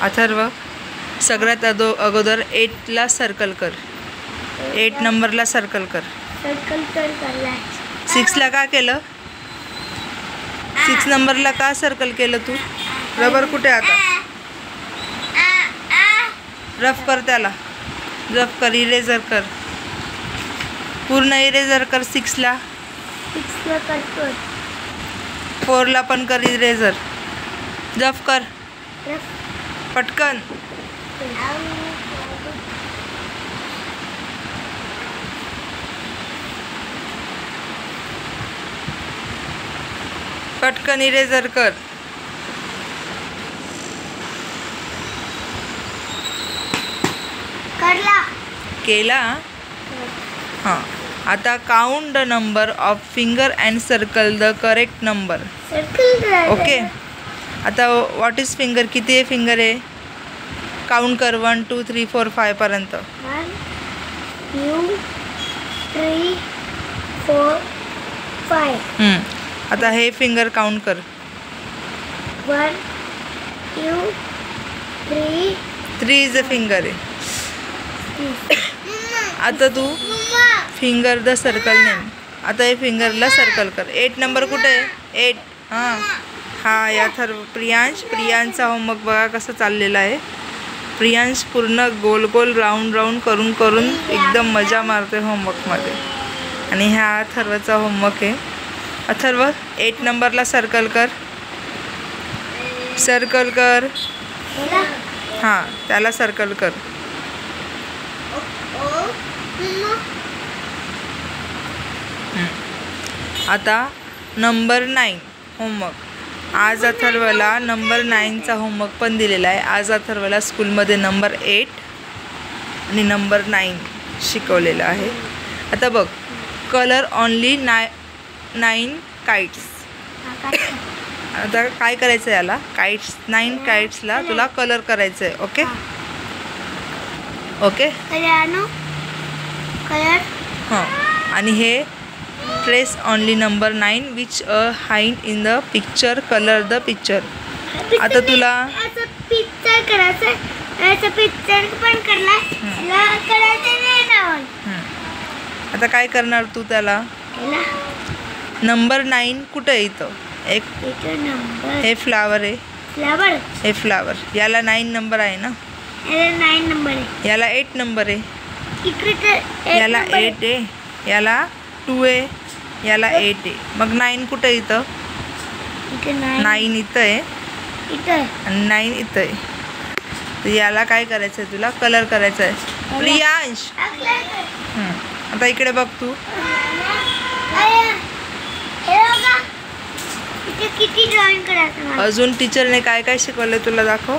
अथर्व सगळ्यात अगोदर 8 ला सर्कल कर. 8 नंबरला सर्कल कर. 6 ला का केलं? 6 नंबरला का सर्कल केलं तू? रबर कुठे आता? रफ कर त्याला. रफ कर, इरेजर कर, पूर्ण इरेजर कर. 6 ला 4 ला पण कर इरेजर. रफ कर पटकन. पटकन इरेजर कर. केला. हां, आता count the number of finger and circle the correct number. Okay. आता व्हॉट इज फिंगर? किती आहे फिंगर आहे? काउंट कर 1 2 3 4 5 पर्यंत. 1 2 3 4 5. आता हे फिंगर काउंट कर. 1 2 3. 3 इज अ फिंगर आहे. आता तू फिंगर द सर्कल नेम. आता हे फिंगरला सर्कल कर. 8 नंबर कुठे आहे? 8. हा या प्रियांशचा होमवर्क बघा कसं चाललेला आहे. प्रियांश पूर्ण गोल गोल राऊंड राऊंड करून करून एकदम मजा मारते होमवर्कमध्ये. आणि ह्या अथर्वचा होमवर्क आहे. अथर्व 8 नंबरला सर्कल कर. सर्कल कर. हां, त्याला सर्कल कर. आता नंबर 9 होमवर्क. आज अथर्वला नंबर 9चा होमवर्क पण दिलेला आहे. आज अथर्वला स्कूलमध्ये नंबर 8 आणि नंबर 9 शिकवलेलं आहे. आता बघ, कलर ऑनली 9 काइट्स. आता काय करायचं याला? काइट्स 9 काइट्सला तुला कलर करायचं आहे. Okay okay. हां, आणि हे trace only number 9 which a hide in the picture. Colour the picture. आता तुला पिक्चर करायचं. पिक्चर पण आता काय करणार तू त्याला? नंबर 9 कुठं आहे? इथं एक हे फ्लावर आहे. हे फ्लावर. याला 9 नंबर आहे ना? 9 नंबर आहे. याला 8 नंबर आहे. याला 8 आहे. याला 2 आहे. याला 8 आहे. मग 9 कुठं इथं? 9 इथं आहे आणि 9 इथं आहे. तर याला काय करायचं आहे? तुला कलर करायचं आहे. प्रियांश आता इकडे बघ तू. किती ड्रॉइंग करायचं? अजून टीचरने काय काय शिकवलं तुला दाखव.